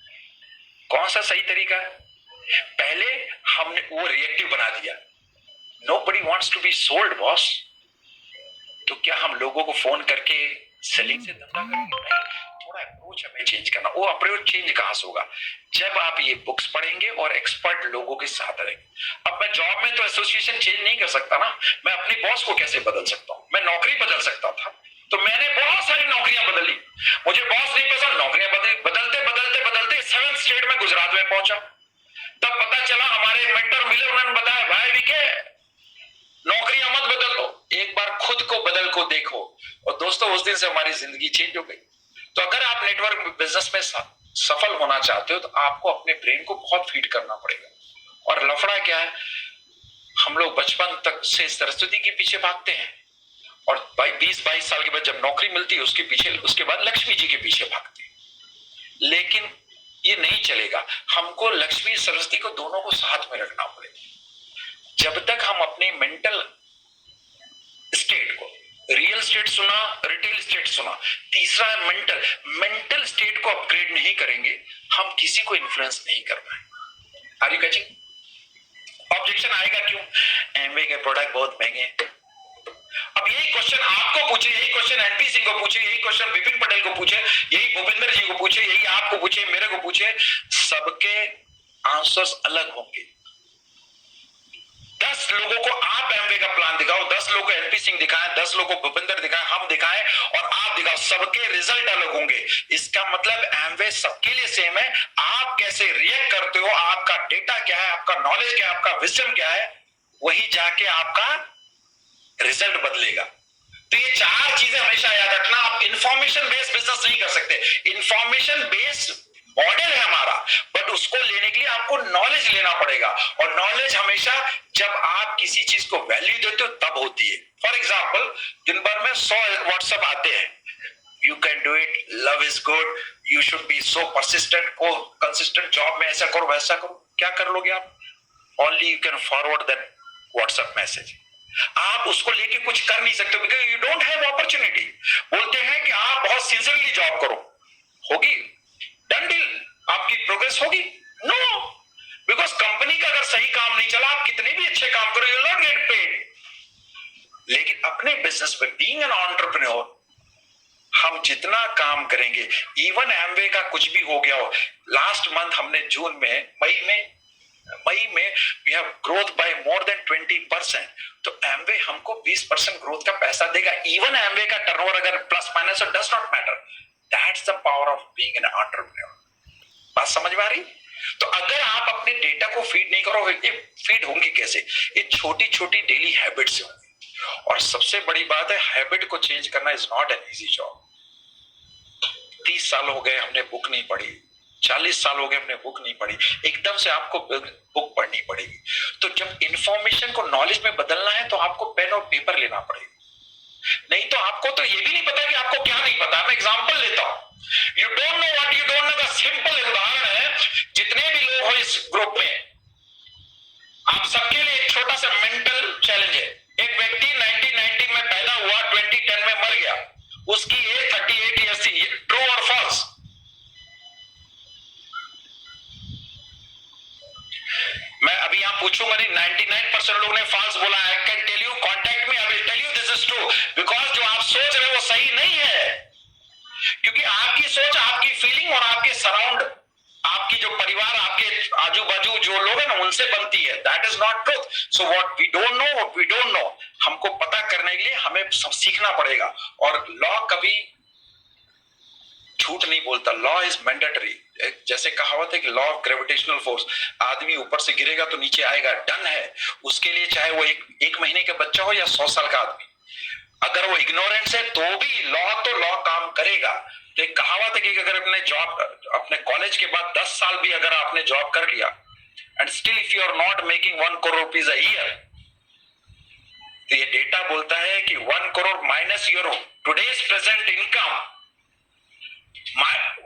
कौन सा सही तरीका है? पहले हमने वो रिएक्टिव बना दिया। Nobody wants to be sold boss. तो क्या हम लोगों को फोन करके सेलिंग से धंधा करेंगे? नहीं, थोड़ा अप्रोच हमें चेंज करना। वो अप्रोच चेंज कहां से होगा? जब आप ये बुक्स पढ़ेंगे और एक्सपर्ट लोगों के साथ रहेंगे। अब मैं जॉब में तो एसोसिएशन चेंज नहीं कर सकता ना, मैं अपनी बॉस को कैसे बदल सकता हूं? मैं नौकरी बदल सकता था, तो मैंने बहुत सारी नौकरियां बदली। मुझे बॉस नहीं पसंद, नौकरियां बदलते बदलते बदलते 7th स्टेट में गुजरात में पहुंचा। तब पता चला, हमारे मेंटर मिले, उन्होंने बताया भाई विके नौकरियां मत बदल लो, एक बार खुद को बदल को देखो। और दोस्तों उस दिन से हमारी जिंदगी चेंज हो गई। तो अगर आप नेटवर्क बिजनेस में सफल होना चाहते हो, तो आपको अपने ब्रेन को बहुत फीड करना पड़ेगा। और लफड़ा क्या है, हम लोग बचपन तक से सरस्वती के पीछे भागते हैं, और 20-22 साल के बाद जब नौकरी मिलती है उसके पीछे, उसके बाद लक्ष्मी जी के पीछे भागते हैं। लेकिन ये नहीं चलेगा, हमको लक्ष्मी सरस्वती को दोनों को साथ में रखना पड़ेगा। जब तक हम अपने मेंटल स्टेट को, रियल स्टेट सुना, रिटेल स्टेट सुना, तीसरा है मेंटल स्टेट को अपग्रेड नहीं करेंगे, हम किसी को इन्फ्लुएंस नहीं कर पाएंगे। Are you catching? ऑब्जेक्शन आएगा क्यों? एमवे के प्रोडक्ट बहुत महंगे हैं। अब यही क्वेश्चन आपको पूछे, यही क्वेश्चन एनपी सिंह को पूछे, यही क्वेश्चन विपिन पटेल को पूछे, यही भूपेंद्र जी को पूछे, यही आपको पूछे, मेरे को पूछे, सबके आंसर्स अलग होंगे। 10 लोगों को आप एमवे का प्लान दिखाओ, 10 लोगों को एनपी सिंह दिखाएं, 10 लोगों को भूपेंद्र दिखाएं, हम दिखाएं और आप दिखाओ, सबके रिजल्ट अलग होंगे। इसका मतलब एमवे सबके लिए सेम है। आप कैसे रिएक्ट करते हो, आपका डेटा क्या है, आपका नॉलेज क्या है, आपका विजडम क्या है, वही जाके आपका रिजल्ट बदलेगा। तो ये 4 चीजें हमेशा याद रखना। आप इंफॉर्मेशन बेस्ड बिजनेस नहीं कर सकते। इंफॉर्मेशन बेस्ड मॉडल है हमारा, बट उसको लेने के लिए आपको नॉलेज लेना पड़ेगा। और नॉलेज हमेशा जब आप किसी चीज को वैल्यू देते हो तब होती है। फॉर एग्जाम्पल, दिन भर में 100 व्हाट्सएप आते हैं, you can do it, love is good, you should be so persistent, को कंसिस्टेंट, जॉब में ऐसा करो वैसा करो। क्या कर लोगे आप? Only you can forward that WhatsApp message. आप उसको लेके कुछ कर नहीं सकते, because you don't have opportunity. बोलते हैं कि आप बहुत सिंसियरली जॉब करो, होगी डन डील, आपकी प्रोग्रेस होगी? नो, बिकॉज कंपनी का अगर सही काम नहीं चला, आप कितने भी अच्छे काम करो, you will not get paid. लेकिन अपने बिजनेस में बीइंग एन एंटरप्रेन्योर, हम जितना काम करेंगे, इवन एमवे का कुछ भी हो गया हो, लास्ट मंथ हमने जून में, मई में we have growth by more than 20%। तो एमवे हमको 20% ग्रोथ का पैसा देगा। इवन एमवे का टर्नओवर अगर plus minus does not matter, that's the power of being an entrepreneur. बात समझ में आ रही? तो अगर आप अपने डेटा को फीड नहीं करोगे, फीड होंगे कैसे? ये छोटी छोटी डेली हैबिट से होंगी। और सबसे बड़ी बात है, हैबिट को चेंज करना is not an easy job. 30 साल हो गए हमने बुक नहीं पढ़ी, 40 साल हो गए हमने बुक नहीं पढ़ी, एकदम से आपको बुक पढ़नी पड़ेगी। तो जब इंफॉर्मेशन को नॉलेज में बदलना है, तो आपको पेन और पेपर लेना पड़ेगा। नहीं तो आपको तो ये भी नहीं पता कि आपको क्या नहीं पता। मैं एग्जांपल लेता हूं, you don't know what you don't know का सिंपल उदाहरण है, जितने भी लोग हो इस ग्रुप में, आप सबके लिए एक छोटा सा मेंटल चैलेंज है। एक व्यक्ति 1990 में पैदा हुआ, 2010 में मर गया, उसकी एज 38 ईयर्स थी, ट्रू और फॉल्स? मैं अभी यहां पूछूंगा नहीं, 99% लोगों ने फॉल्स बोला। I can tell you, contact me, I will tell you this is true, because जो आप सोच रहे हो वो सही नहीं है। क्योंकि आपकी सोच, आपकी फीलिंग और आपके सराउंड, आपकी जो परिवार, आपके आजू बाजू जो लोग हैं ना, उनसे बनती है। That is not truth. So what we don't know, what we don't know, हमको पता करने के लिए हमें सब सीखना पड़ेगा। और लॉ कभी झूठ नहीं बोलता, लॉ इज मैंडेटरी। जैसे कहावत है कि लॉ ऑफ ग्रेविटेशनल फोर्स, आदमी ऊपर से गिरेगा तो नीचे आएगा, डन है। उसके लिए चाहे वो एक महीने का बच्चा हो या 100 साल का आदमी, अगर वो इग्नोरेंस है तो भी लॉ काम करेगा। तो एक कहावत है कि अगर अपने कॉलेज के बाद 10 साल भी अगर आपने जॉब कर लिया and still if you are not making 1 crore rupees a year, तो ये डेटा बोलता है कि 1 crore minus your today's present income,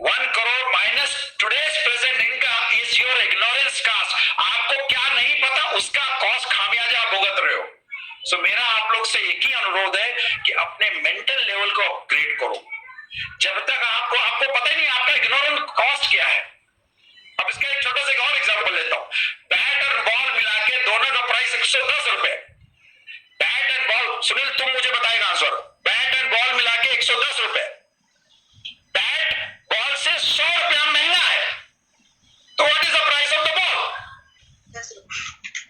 1 crore minus today's present income is your ignorance cost. आपको क्या नहीं पता उसका कॉस्ट, खामियाजा आप भुगत रहे हो। सो मेरा आप लोग से एक ही अनुरोध है कि अपने मेंटल लेवल को अपग्रेड करो। जब तक आपको पता ही नहीं आपका इग्नोरेंस कॉस्ट क्या है। अब इसका एक छोटा सा और एग्जांपल लेता हूं। बैट और बॉल मिला के दोनों का प्राइस 110 रुपए। बैट एंड बॉल, सुनील तुम मुझे बताएगा आंसर, बैट एंड बॉल मिला के 110 रुपए। बैट बॉल से 100 रुपया महंगा है, तो what is the price of the ball?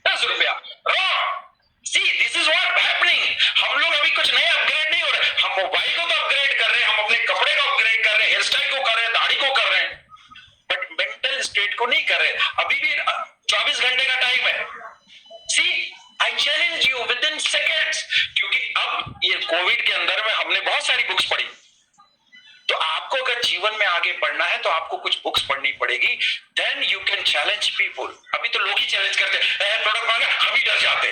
10 रुपया। Wrong. See this is what happening. हम लोग अभी कुछ नए अपग्रेड नहीं हो रहे। हम मोबाइल को तो अपग्रेड कर रहे हैं, हम अपने कपड़े को अपग्रेड कर रहे हैं, हेयर स्टाइल को कर रहे हैं, दाढ़ी को कर रहे हैं, बट मेंटल स्टेट को नहीं कर रहे। अभी भी 24 घंटे का टाइम है। See I challenge you within seconds, क्योंकि अब ये कोविड के अंदर में हमने बहुत सारी बुक्स पढ़ी। तो आपको अगर जीवन में आगे बढ़ना है तो आपको कुछ बुक्स पढ़नी पड़ेगी, then you can challenge people. अभी तो लोग ही चैलेंज करते हैं, प्रोडक्ट मांगा हम ही डर जाते,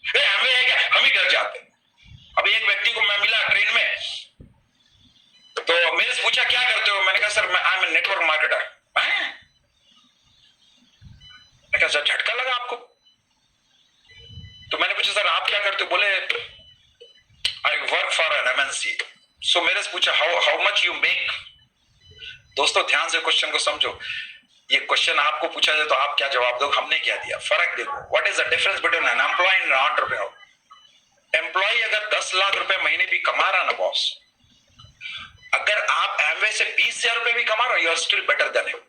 हमें है क्या, हम ही डर जाते। अभी एक व्यक्ति को मैं मिला ट्रेन में, तो मेरे से पूछा क्या करते हो, मैंने कहा sir I am a network marketer. मैं कहा सर झटका लगा आपको? तो मैंने पूछा सर आप क्या करते हो? बोले I work for an MNC. So मेरे से पूछा हाउ मच यू मेक। दोस्तों ध्यान से क्वेश्चन को समझो। ये क्वेश्चन आपको पूछा जाए तो आप क्या जवाब दोगे? हमने क्या दिया? फर्क देखो। What is the difference between an employee and an entrepreneur? Employee अगर 10 लाख रुपए महीने भी कमा रहा ना बॉस, अगर आप एमवे से 20,000 रुपए भी कमा रहे हो, you are still better than him.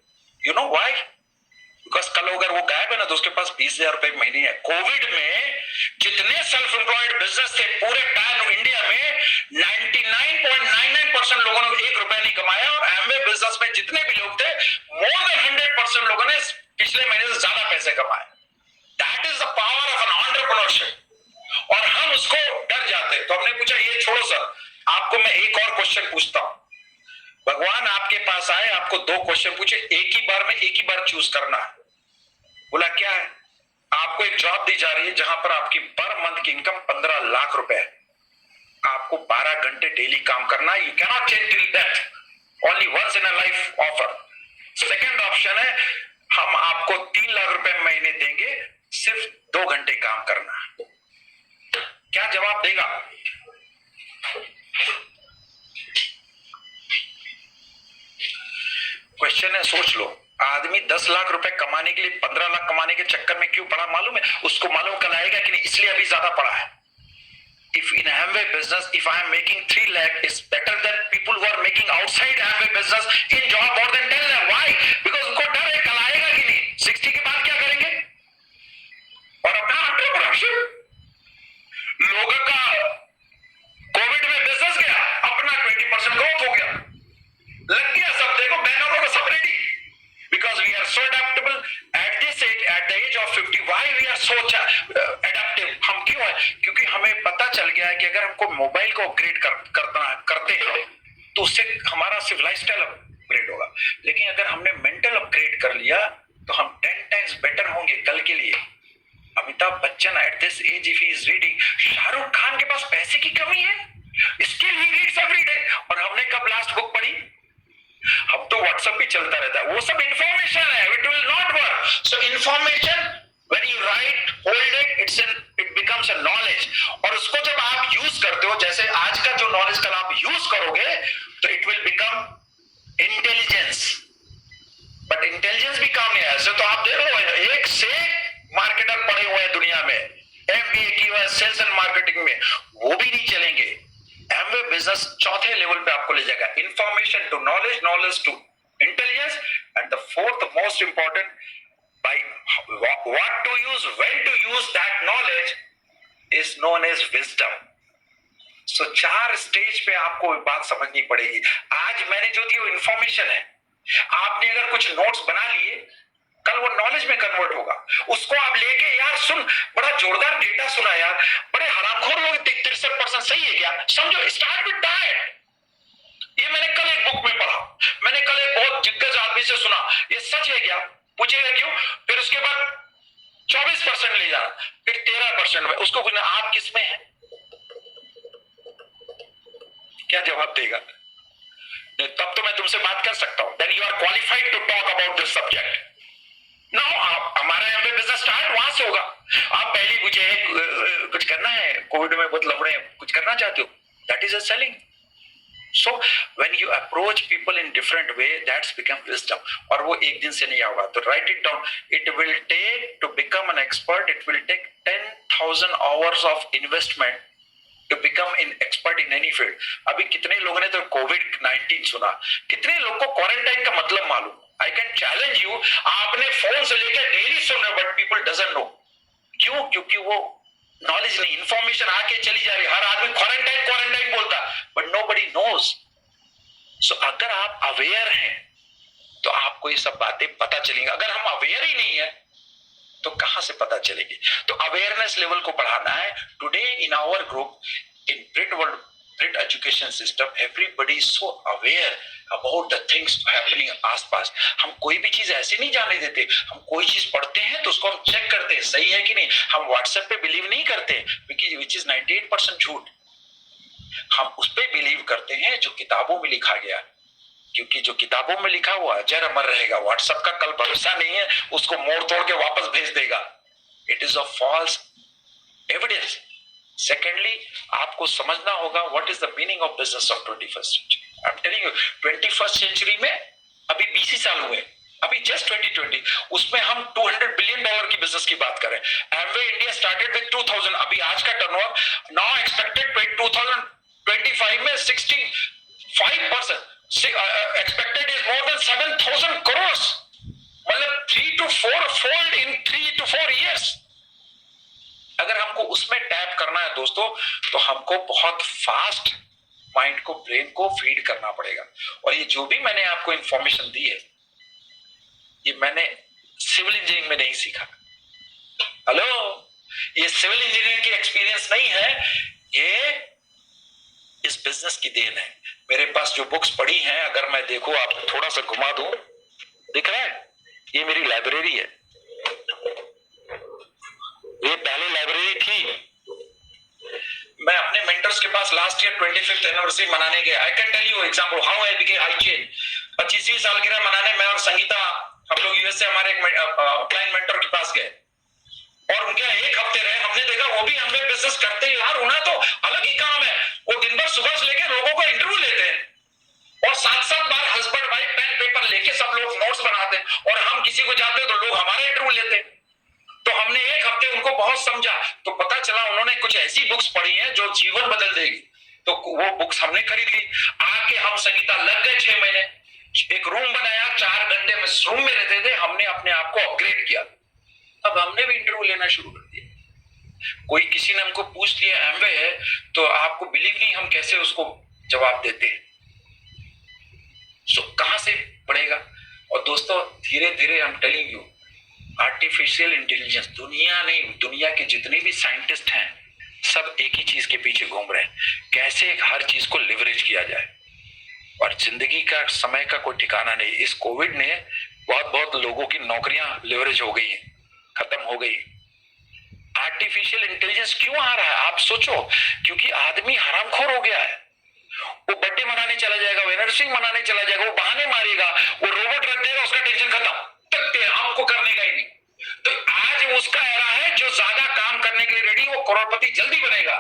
You know why? Because कल अगर वो गायब है ना तो उसके पास 20,000 रुपए महीने है। कोविड में जितने सेल्फ एम्प्लॉयड बिजनेस थे पूरे पैन इंडिया में, 99.99% लोगों ने 1 रुपया नहीं कमाया, और एमवे बिजनेस में जितने भी लोग थे, मोर देन 100% लोगों ने पिछले महीने से ज्यादा पैसे कमाए। That is the power of N entrepreneurship. और हम उसको डर जाते। तो हमने पूछा ये छोड़ो सर, आपको मैं एक और क्वेश्चन पूछता हूं। भगवान आपके पास आए, आपको 2 क्वेश्चन पूछे, एक ही बार चूज करना है। बोला क्या है? आपको एक जॉब दी जा रही है जहां पर आपकी पर मंथ की इनकम 15 लाख रुपए है। आपको 12 घंटे डेली काम करना है। You cannot change till death, only once in a life offer. Second option है हम आपको 3 लाख रुपए महीने देंगे, सिर्फ 2 घंटे काम करना। क्या जवाब देगा? क्वेश्चन है, सोच लो। आदमी 10 लाख रुपए कमाने के लिए 15 लाख कमाने के चक्कर में क्यों पड़ा मालूम है? उसको मालूम कल आएगा कि नहीं, इसलिए अभी ज्यादा पड़ा है। If in Amway business, if I am making 3 lakh, is better than people who are making outside Amway business in job more than 10 lakh. Why? Because उनको डर है कल आएगा कि नहीं, 60 के बाद क्या करेंगे? और अपना एंटरप्रेन्योरशिप, लोगों का कोविड में बिजनेस गया, अपना 20% ग्रोथ हो गया, लग गया सब। देखो बहनों को सब ready, because we are so adaptable at this age, at the age of 50. Why we are so adaptive? हम क्यों है? क्योंकि हमें पता चल गया है कि अगर हमको मोबाइल को अपग्रेड करते हैं तो उससे हमारा सिर्फ लाइफस्टाइल अपग्रेड होगा। लेकिन अगर हमने मेंटल अपग्रेड कर लिया तो हम 10 टाइम्स बेटर होंगे कल के लिए। Amitabh Bachchan at this age if he is reading, Shahrukh Khan के पास पैसे की कमी है, still he reads every day. और हमने कब लास्ट बुक पढ़ी? अब तो व्हाट्सएप भी चलता रहता है, वो सब इंफॉर्मेशन है, it will not work. So information when you write, hold it, it becomes a knowledge। और उसको जब आप यूज करते हो, जैसे आज का जो नॉलेज कल आप यूज करोगे तो it will become intelligence. But intelligence भी काम नहीं है ऐसे। तो आप देख लो, एक से मार्केटर पड़े हुए हैं दुनिया में, एमबीए की हुआ सेल्स एंड मार्केटिंग में, वो भी नहीं चलेंगे। एमवे बिजनेस चौथे लेवल पे आपको ले जाएगा, information to knowledge, knowledge to intelligence, and the fourth most important, by what to use, when to use that knowledge is known as wisdom। so 4 stage पे आपको बात समझनी पड़ेगी। आज मैंने जो दी वो इंफॉर्मेशन है, आपने अगर कुछ नोट्स बना लिए, कल वो नॉलेज में कन्वर्ट होगा। उसको आप लेके, यार सुन, बड़ा जोरदार डेटा सुना यार, बड़े हरामखोर लोग 63% सही है क्या, समझो, स्टार्ट विद दैट। ये मैंने कल एक बुक में पढ़ा, मैंने कल एक बहुत दिग्गज आदमी से सुना, ये सच है क्या, पूछेगा क्यों, फिर उसके बाद 24% ले जाना, फिर 13% में उसको पूछना आप किस में है, क्या जवाब देगा? तब तो मैं तुमसे बात कर सकता हूं, then you are qualified to talk about this subject. Now हमारा एमबीए बिजनेस स्टार्ट वहां से होगा। आप पहले पूछे कुछ करना है, कोविड में बहुत लफड़े हैं, कुछ करना चाहते हो, that is a selling. So when you approach people in different way, that's become wisdom। और वो एक दिन से नहीं होगा, तो write it down। It will take to become an expert, it will take 10,000 hours of investment to become an expert in any field। अभी कितने लोगों ने तो कोविड-19 सुना, कितने लोग को क्वारंटाइन का मतलब मालूम? I can challenge you, आपने फोन से लेकर डेली सुन रहे, बट people doesn't know। क्यों? क्योंकि वो नॉलेज नहीं, इंफॉर्मेशन आके चली जा रही। हर आदमी क्वारंटाइन क्वारंटाइन बोलता, बट नोबडी नोज। सो अगर आप अवेयर हैं तो आपको ये सब बातें पता चलेंगी। अगर हम अवेयर ही नहीं है तो कहां से पता चलेगी? तो अवेयरनेस लेवल को बढ़ाना है। Today in our group, in print world, print education system, everybody is so aware about the things happening आसपास। हम कोई भी चीज ऐसे नहीं जाने देते। हम कोई चीज पढ़ते हैं तो उसको हम चेक करते हैं सही है कि नहीं। हम व्हाट्सएप पे बिलीव नहीं करते, विच इज 98% झूठ। हम उस पे बिलीव करते हैं जो किताबों में लिखा गया, क्योंकि जो किताबों में लिखा हुआ अजर अमर रहेगा। व्हाट्सएप का कल भरोसा नहीं है, उसको मोड़ तोड़ के वापस भेज देगा। It is a false evidence. Secondly, आपको समझना होगा what is the meaning of business of 21st century. I am telling you, 21st century में अभी 20 ही साल हुए, अभी जस्ट 2020, उसमें हम $200 बिलियन की बिजनेस की बात करें। एमवे इंडिया स्टार्टेड विद 2000, अभी आज का टर्नओवर नाउ एक्सपेक्टेड 2025 में 65%, expected is more than 7,000 crores, मतलब 3 to 4 fold in 3 to 4 years। अगर हमको उसमें टैप करना है दोस्तों, तो हमको बहुत फास्ट माइंड को, ब्रेन को फीड करना पड़ेगा। और ये जो भी मैंने आपको इंफॉर्मेशन दी है, ये मैंने सिविल इंजीनियरिंग में नहीं सीखा। हेलो, ये सिविल इंजीनियरिंग की एक्सपीरियंस नहीं है, ये इस बिजनेस की देन है। मेरे पास जो बुक्स पढ़ी हैं, अगर मैं देखूं, आप थोड़ा सा घुमा दूं, दिख रहा है? ये मेरी लाइब्रेरी है। ये पहले लाइब्रेरी थी। मैं अपने मेंटर्स के पास लास्ट ईयर 25th एनिवर्सरी मनाने गया। I can tell you example how I became hygiene. 25वीं सालगिरह मनाने मैं और संगीता, हम लोग यूएस से हमारे एक अपलाइन मेंटर के पास गए और उनके 1 हफ्ते रहे। हमने देखा वो भी हमें बिजनेस करते हैं। यार उन्हें तो अलग ही काम है, वो दिन भर सुबह से लेकर लोगों को इंटरव्यू लेते हैं और 7-7 बार हस्बैंड वाइफ पेन पेपर लेके सब लोग नोट्स बनाते हैं, और हम किसी को जाते हैं तो लोग हमारा इंटरव्यू लेते हैं। तो हमने 1 हफ्ते उनको बहुत समझा, तो पता चला उन्होंने कुछ ऐसी बुक्स पढ़ी हैं जो जीवन बदल देगी। तो वो बुक्स हमने खरीद ली। आके हम संगीता लग गए 6 महीने, एक रूम बनाया, 4 घंटे में रूम में रहते थे। हमने अपने आप को अपग्रेड किया। अब हमने भी इंटरव्यू लेना शुरू कर दिया। कोई किसी ने हमको पूछ लिया एमवे है, तो आपको बिलीव नहीं हम कैसे उसको जवाब देते हैं। सो कहां से पड़ेगा? और दोस्तों, धीरे धीरे हम टेलिंग यू, आर्टिफिशियल इंटेलिजेंस, दुनिया नहीं, दुनिया के जितने भी साइंटिस्ट हैं सब एक ही चीज के पीछे घूम रहे हैं, कैसे हर चीज को लिवरेज किया जाए। और जिंदगी का समय का कोई ठिकाना नहीं। इस कोविड ने बहुत लोगों की नौकरियां लिवरेज हो गई, खत्म हो गई। आर्टिफिशियल इंटेलिजेंस क्यों आ रहा है आप सोचो? क्योंकि आदमी हरामखोर हो गया है। वो बर्थडे मनाने चला जाएगा, वो एनिवर्सरी मनाने चला जाएगा, वो बहाने मारेगा, वो रोबोट रख देगा, उसका टेंशन खत्म, तक हमको करने का ही नहीं। तो आज उसका एरा है जो ज्यादा काम करने के लिए रेडी, वो करोड़पति जल्दी बनेगा,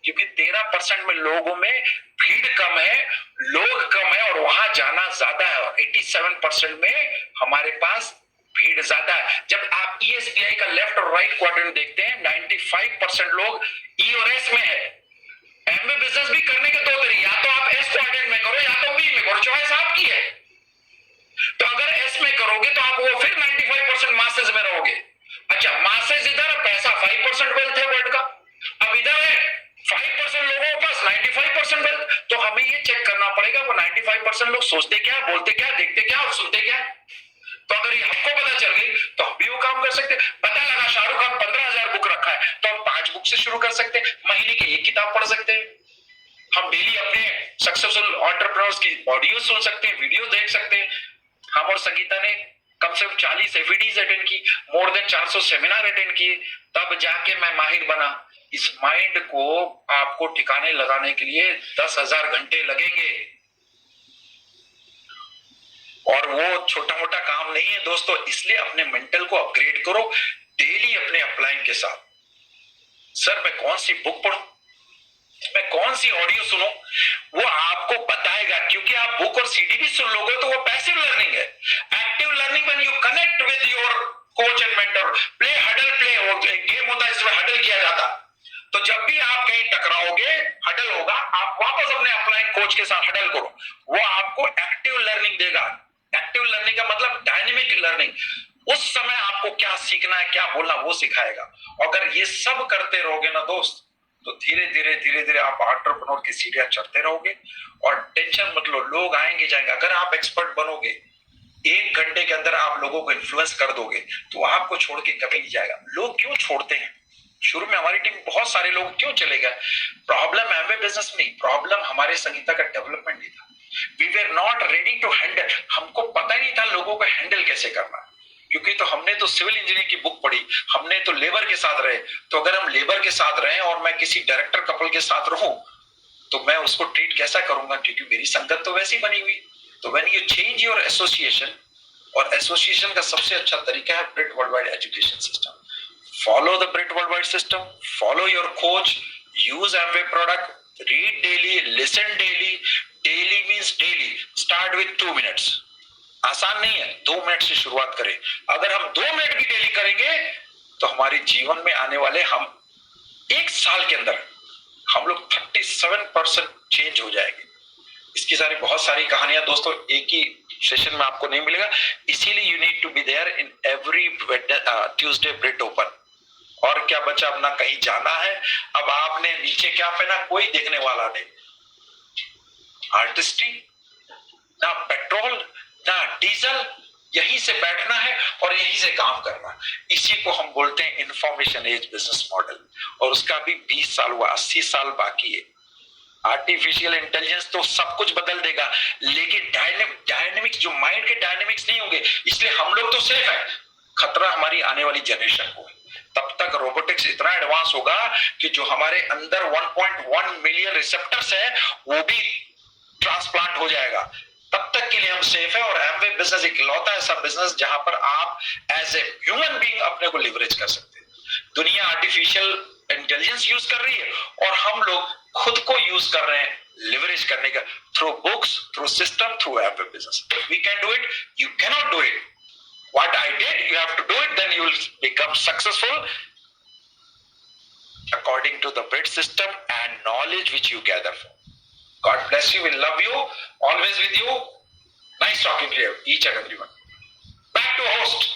क्योंकि 13% में लोगों में भीड़ कम है, लोग कम है और वहां जाना ज्यादा है। और 87% में हमारे पास भीड़ ज्यादा है। जब आप ESBI का लेफ्ट और राइट क्वाड्रेंट देखते हैं, 95% लोग E और S में है। एमवे बिजनेस भी करने के दो तरीके, या तो आप S क्वाड्रेंट में करो या तो B में करो, चॉइस आपकी है। तो अगर S में करोगे तो आप वो फिर 95% मासेस में रहोगे। अच्छा, मासेस इधर, पैसा 5% वेल्थ है वर्ल्ड का, अब इधर है 5% लोगों के पास 95% वेल्थ। तो हमें ये चेक करना पड़ेगा वो 95% लोग सोचते क्या, बोलते क्या, देखते क्या और सुनते क्या। तो अगर ये हमको पता चल गई तो हम भी वो काम कर सकते। पता लगा शाहरुख खान 15,000 बुक रखा है तो हम 5 बुक से शुरू कर सकते, महीने की 1 किताब पढ़ सकते हैं। हम डेली अपने सक्सेसफुल एंटरप्रेन्योर्स की ऑडियो सुन सकते हैं, वीडियो देख सकते हैं। हम और संगीता ने कम से कम 40 FEDs अटेंड की, मोर देन 400 सेमिनार अटेंड किए, तब जाके मैं माहिर बना। इस माइंड को आपको ठिकाने लगाने के लिए 10,000 घंटे लगेंगे और वो छोटा मोटा काम नहीं है दोस्तों। इसलिए अपने मेंटल को अपग्रेड करो डेली अपने अपलाइन के साथ। सर मैं कौन सी बुक पढ़ूं, मैं कौन सी ऑडियो सुनूं, वो आपको बताएगा, क्योंकि आप बुक और CD भी सुन लोगे तो वो पैसिव लर्निंग है। Active learning when you connect with your coach and mentor, play huddle play, वो एक गेम होता है इसमें हडल किया जाता। तो जब भी आप कहीं टकराओगे, हडल होगा, आप वापस अपने अपलाइन कोच के साथ हडल करो, वो आपको एक्टिव लर्निंग देगा। एक्टिव लर्निंग का मतलब डायनेमिक लर्निंग, उस समय आपको क्या सीखना है, क्या बोलना, वो सिखाएगा। अगर ये सब करते रहोगे ना दोस्त, तो धीरे धीरे आप एंटरप्रेन्योर की सीढ़ियां चढ़ते रहोगे और टेंशन मत लो, लोग आएंगे जाएंगे। अगर आप एक्सपर्ट बनोगे, 1 घंटे के अंदर आप लोगों को इन्फ्लुएंस कर दोगे, तो आपको छोड़ के कभी नहीं जाएगा। लोग क्यों छोड़ते हैं? शुरू में हमारी टीम बहुत सारे लोग क्यों चले गए? प्रॉब्लम एमवे बिजनेस में, प्रॉब्लम हमारे संगीता का डेवलपमेंट नहीं था। We were not ready to handle, हमको पता नहीं था लोगों को हैंडल कैसे करना, क्योंकि तो हमने तो सिविल इंजीनियरिंग की बुक पढ़ी, हमने तो लेबर के साथ रहे। तो अगर हम लेबर के साथ रहे और मैं किसी डायरेक्टर कपल के साथ रहूं, तो मैं उसको ट्रीट कैसा करूंगा, क्योंकि मेरी संगत तो वैसी बनी हुई। तो when you change your association, और एसोसिएशन का सबसे अच्छा तरीका है BRIT world wide education system. Follow the BRIT Worldwide system, follow your coach, use Amway product, read daily, listen daily. Daily means daily. Start with 2 minutes. आसान नहीं है, 2 minute से शुरुआत करें। अगर हम 2 मिनट भी डेली करेंगे तो हमारे जीवन में आने वाले हम 1 साल के अंदर हम लोग 37% चेंज हो जाएंगे। इसकी बहुत सारी कहानियां दोस्तों एक ही सेशन में आपको नहीं मिलेगा, इसीलिए you need to be there in every Tuesday BRIT open. और क्या बचा, अपना कहीं जाना है, अब आपने नीचे क्या पहना कोई देखने वाला नहीं, आर्टिस्ट्री ना पेट्रोल ना डीजल, यहीं से बैठना है और यहीं से काम करना। इसी को हम बोलते हैं इंफॉर्मेशन एज बिजनेस मॉडल, और उसका भी 20 साल हुआ, 80 साल बाकी है। आर्टिफिशियल इंटेलिजेंस तो सब कुछ बदल देगा, लेकिन डायनेमिक्स जो माइंड के डायनेमिक्स नहीं होंगे, इसलिए हम लोग तो सेफ है, खतरा हमारी आने वाली जनरेशन को है। तब तक रोबोटिक्स इतना एडवांस होगा कि जो हमारे अंदर 1.1 मिलियन रिसेप्टर्स है वो भी ट्रांसप्लांट हो जाएगा। तब तक के लिए हम सेफ है। और एमवे बिजनेस इकलौता ऐसा बिजनेस जहां पर आप एज ए ह्यूमन बीइंग अपने को लिवरेज कर सकते हैं। दुनिया आर्टिफिशियल इंटेलिजेंस यूज कर रही है और हम लोग खुद को यूज कर रहे हैं लिवरेज करने का, through books, through system, through Amway business. We can do it, you cannot do it. What I did, you have to do it, then you will become successful according to the BRIT system and knowledge which you gather from. God bless you, we love you, always with you. Nice talking to you, each and everyone. Back to host.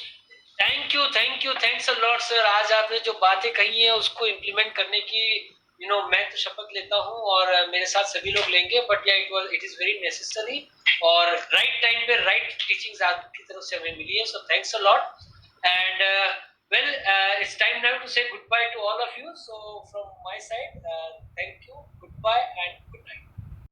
Thanks a lot sir। आज आपने जो बातें कही हैं उसको implement करने की मैं तो शपथ लेता हूँ और मेरे साथ सभी लोग लेंगे, but yeah it is very necessary और राइट टाइम पे राइट टीचिंग्स आपकी तरफ से हमें मिली है। So thanks a lot and well it's time now to say goodbye to all of you. So from my side thank you, goodbye and good night.